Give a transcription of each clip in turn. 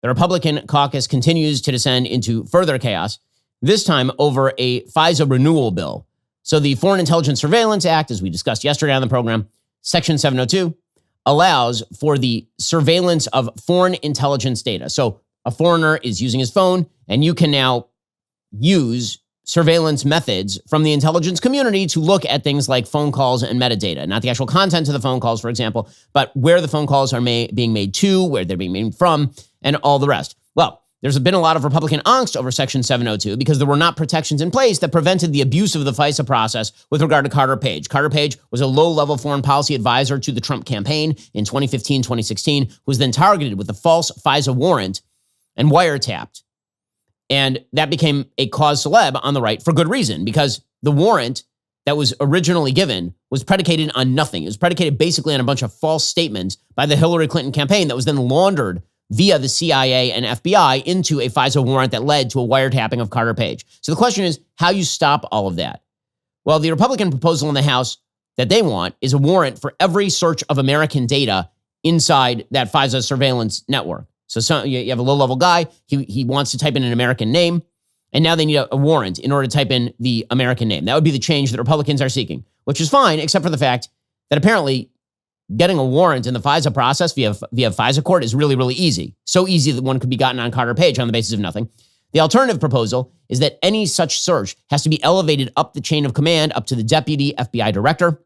The Republican caucus continues to descend into further chaos, this time over a FISA renewal bill. So the Foreign Intelligence Surveillance Act, as we discussed yesterday on the program, Section 702, allows for the surveillance of foreign intelligence data. So a foreigner is using his phone, and you can now use surveillance methods from the intelligence community to look at things like phone calls and metadata, not the actual content of the phone calls, for example, but where the phone calls are being made to, where they're being made from, and all the rest. Well, there's been a lot of Republican angst over Section 702 because there were not protections in place that prevented the abuse of the FISA process with regard to Carter Page. Carter Page was a low-level foreign policy advisor to the Trump campaign in 2015, 2016, who was then targeted with a false FISA warrant and wiretapped. And that became a cause célèbre on the right for good reason, because the warrant that was originally given was predicated on nothing. It was predicated basically on a bunch of false statements by the Hillary Clinton campaign that was then laundered via the CIA and FBI into a FISA warrant that led to a wiretapping of Carter Page. So the question is how you stop all of that. Well, the Republican proposal in the House that they want is a warrant for every search of American data inside that FISA surveillance network. So you have a low-level guy, he wants to type in an American name, and now they need a warrant in order to type in the American name. That would be the change that Republicans are seeking, which is fine, except for the fact that apparently getting a warrant in the FISA process via FISA court is really, really easy. So easy that one could be gotten on Carter Page on the basis of nothing. The alternative proposal is that any such search has to be elevated up the chain of command, up to the deputy FBI director.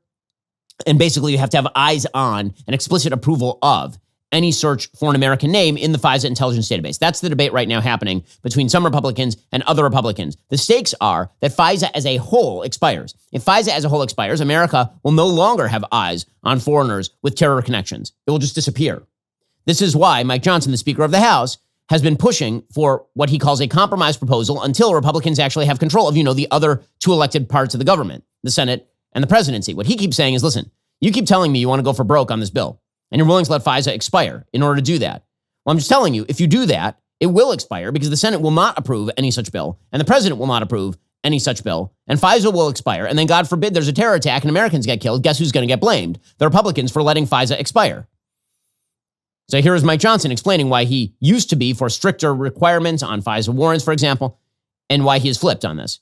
And basically you have to have eyes on and explicit approval of any search for an American name in the FISA intelligence database. That's the debate right now happening between some Republicans and other Republicans. The stakes are that FISA as a whole expires. If FISA as a whole expires, America will no longer have eyes on foreigners with terror connections. It will just disappear. This is why Mike Johnson, the Speaker of the House, has been pushing for what he calls a compromise proposal until Republicans actually have control of, the other two elected parts of the government, the Senate and the presidency. What he keeps saying is, listen, you keep telling me you want to go for broke on this bill, and you're willing to let FISA expire in order to do that. Well, I'm just telling you, if you do that, it will expire because the Senate will not approve any such bill, and the president will not approve any such bill, and FISA will expire, and then God forbid there's a terror attack and Americans get killed. Guess who's going to get blamed? The Republicans for letting FISA expire. So here is Mike Johnson explaining why he used to be for stricter requirements on FISA warrants, for example, and why he has flipped on this.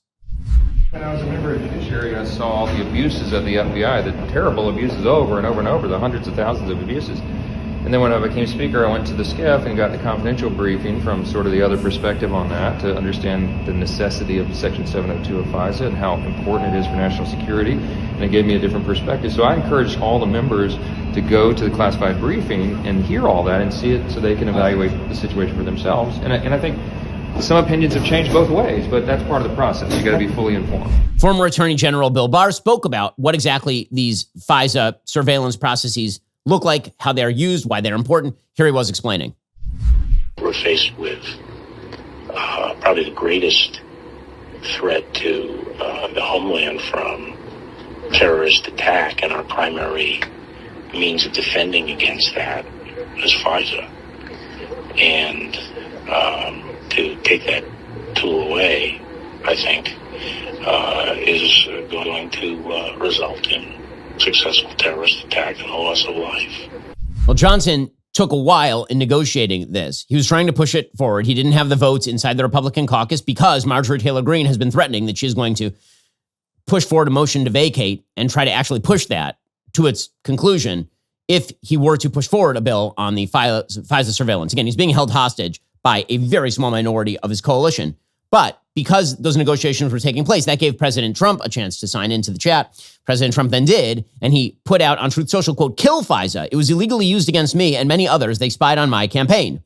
When I was a member of the judiciary, I saw all the abuses of the FBI, the terrible abuses over and over and over, the hundreds of thousands of abuses. And then when I became speaker, I went to the SCIF and got the confidential briefing from sort of the other perspective on that to understand the necessity of Section 702 of FISA and how important it is for national security. And it gave me a different perspective. So I encourage all the members to go to the classified briefing and hear all that and see it so they can evaluate the situation for themselves. And I think some opinions have changed both ways, but that's part of the process. You got to be fully informed. Former Attorney General Bill Barr spoke about what exactly these FISA surveillance processes look like, how they're used, why they're important. Here he was explaining. We're faced with probably the greatest threat to the homeland from terrorist attack, and our primary means of defending against that is FISA. And to take that tool away, I think, is going to result in successful terrorist attack and a loss of life. Well, Johnson took a while in negotiating this. He was trying to push it forward. He didn't have the votes inside the Republican caucus because Marjorie Taylor Greene has been threatening that she's going to push forward a motion to vacate and try to actually push that to its conclusion if he were to push forward a bill on the FISA surveillance. Again, he's being held hostage by a very small minority of his coalition. But because those negotiations were taking place, that gave President Trump a chance to sign into the chat. President Trump then did, and he put out on Truth Social, quote, "Kill FISA. It was illegally used against me and many others. They spied on my campaign."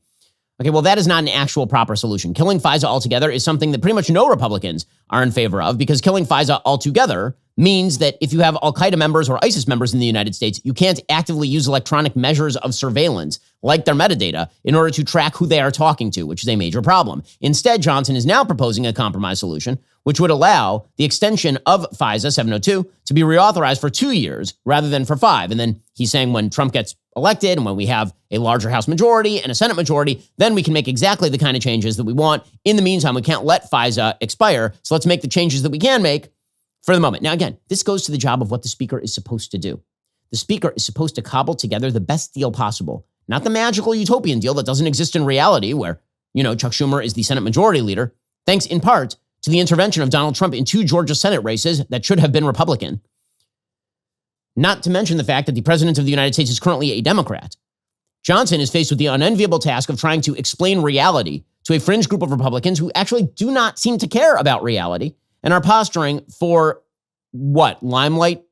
Okay, well, that is not an actual proper solution. Killing FISA altogether is something that pretty much no Republicans are in favor of, because killing FISA altogether means that if you have Al-Qaeda members or ISIS members in the United States, you can't actively use electronic measures of surveillance like their metadata in order to track who they are talking to, which is a major problem. Instead, Johnson is now proposing a compromise solution, which would allow the extension of FISA 702 to be reauthorized for 2 years rather than for 5. And then he's saying when Trump gets elected and when we have a larger House majority and a Senate majority, then we can make exactly the kind of changes that we want. In the meantime, we can't let FISA expire. So let's make the changes that we can make for the moment. Now, again, this goes to the job of what the speaker is supposed to do. The speaker is supposed to cobble together the best deal possible not the magical utopian deal that doesn't exist in reality where, Chuck Schumer is the Senate Majority Leader, thanks in part to the intervention of Donald Trump in 2 Georgia Senate races that should have been Republican. Not to mention the fact that the President of the United States is currently a Democrat. Johnson is faced with the unenviable task of trying to explain reality to a fringe group of Republicans who actually do not seem to care about reality and are posturing for what? Limelight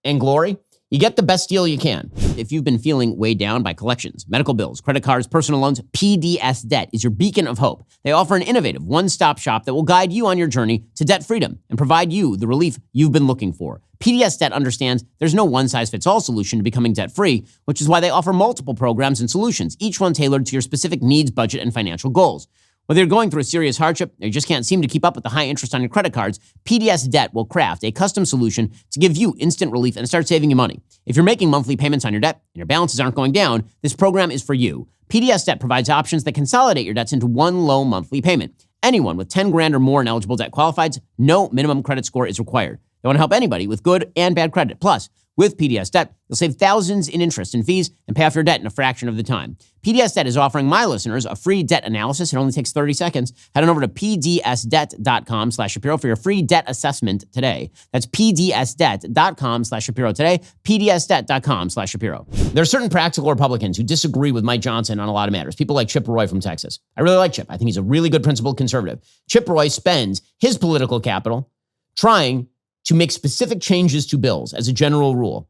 and glory? You get the best deal you can. If you've been feeling weighed down by collections, medical bills, credit cards, personal loans, PDS Debt is your beacon of hope. They offer an innovative one-stop shop that will guide you on your journey to debt freedom and provide you the relief you've been looking for. PDS Debt understands there's no one-size-fits-all solution to becoming debt-free, which is why they offer multiple programs and solutions, each one tailored to your specific needs, budget, and financial goals. Whether you're going through a serious hardship or you just can't seem to keep up with the high interest on your credit cards, PDS Debt will craft a custom solution to give you instant relief and start saving you money. If you're making monthly payments on your debt and your balances aren't going down, this program is for you. PDS Debt provides options that consolidate your debts into one low monthly payment. Anyone with 10 grand or more in eligible debt qualifies. No minimum credit score is required. They want to help anybody with good and bad credit. Plus, with PDS Debt, you'll save thousands in interest and fees and pay off your debt in a fraction of the time. PDS Debt is offering my listeners a free debt analysis. It only takes 30 seconds. Head on over to pdsdebt.com/Shapiro for your free debt assessment today. That's pdsdebt.com/Shapiro today. pdsdebt.com/Shapiro. There are certain practical Republicans who disagree with Mike Johnson on a lot of matters. People like Chip Roy from Texas. I really like Chip. I think he's a really good principled conservative. Chip Roy spends his political capital trying to make specific changes to bills as a general rule.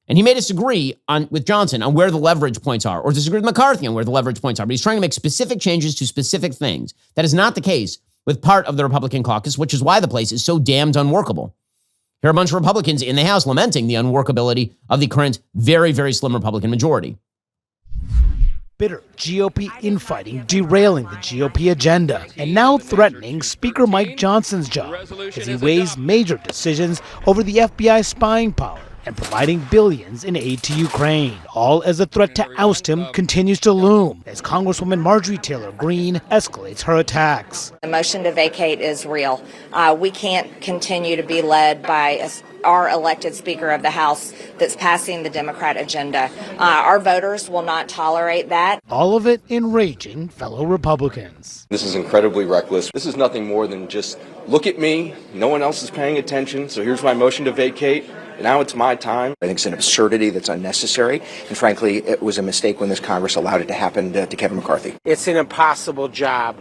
And he may disagree with Johnson on where the leverage points are, or disagree with McCarthy on where the leverage points are, but he's trying to make specific changes to specific things. That is not the case with part of the Republican caucus, which is why the place is so damned unworkable. Here are a bunch of Republicans in the House lamenting the unworkability of the current very, very slim Republican majority. Bitter GOP infighting derailing the GOP agenda and now threatening Speaker Mike Johnson's job as he weighs major decisions over the FBI spying power and providing billions in aid to Ukraine, all as the threat to oust him continues to loom as Congresswoman Marjorie Taylor Greene escalates her attacks. The motion to vacate is real. We can't continue to be led by our elected Speaker of the House that's passing the Democrat agenda. Our voters will not tolerate that. All of it enraging fellow Republicans. This is incredibly reckless. This is nothing more than just, look at me, no one else is paying attention, so here's my motion to vacate. Now it's my time. I think it's an absurdity that's unnecessary, and frankly, it was a mistake when this Congress allowed it to happen to Kevin McCarthy. It's an impossible job.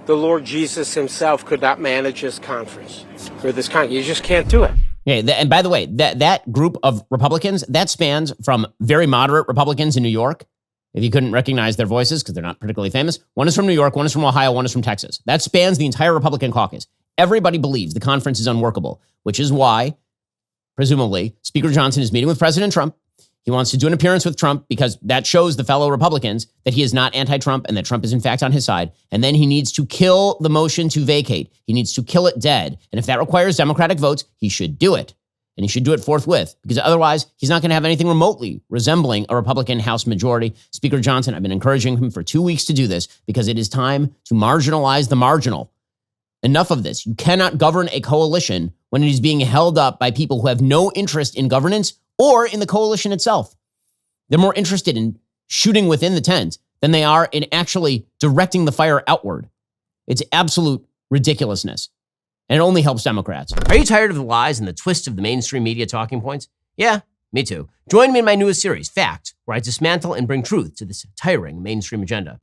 The Lord Jesus himself could not manage this conference, or this Congress. You just can't do it. Yeah, and by the way, that group of Republicans, that spans from very moderate Republicans in New York, if you couldn't recognize their voices because they're not particularly famous. One is from New York, one is from Ohio, one is from Texas. That spans the entire Republican caucus. Everybody believes the conference is unworkable, which is why, presumably, Speaker Johnson is meeting with President Trump. He wants to do an appearance with Trump because that shows the fellow Republicans that he is not anti-Trump and that Trump is in fact on his side. And then he needs to kill the motion to vacate. He needs to kill it dead. And if that requires Democratic votes, he should do it. And he should do it forthwith because otherwise he's not going to have anything remotely resembling a Republican House majority. Speaker Johnson, I've been encouraging him for 2 weeks to do this because it is time to marginalize the marginal. Enough of this. You cannot govern a coalition when it is being held up by people who have no interest in governance or in the coalition itself. They're more interested in shooting within the tent than they are in actually directing the fire outward. It's absolute ridiculousness. And it only helps Democrats. Are you tired of the lies and the twists of the mainstream media talking points? Yeah, me too. Join me in my newest series, Fact, where I dismantle and bring truth to this tiring mainstream agenda.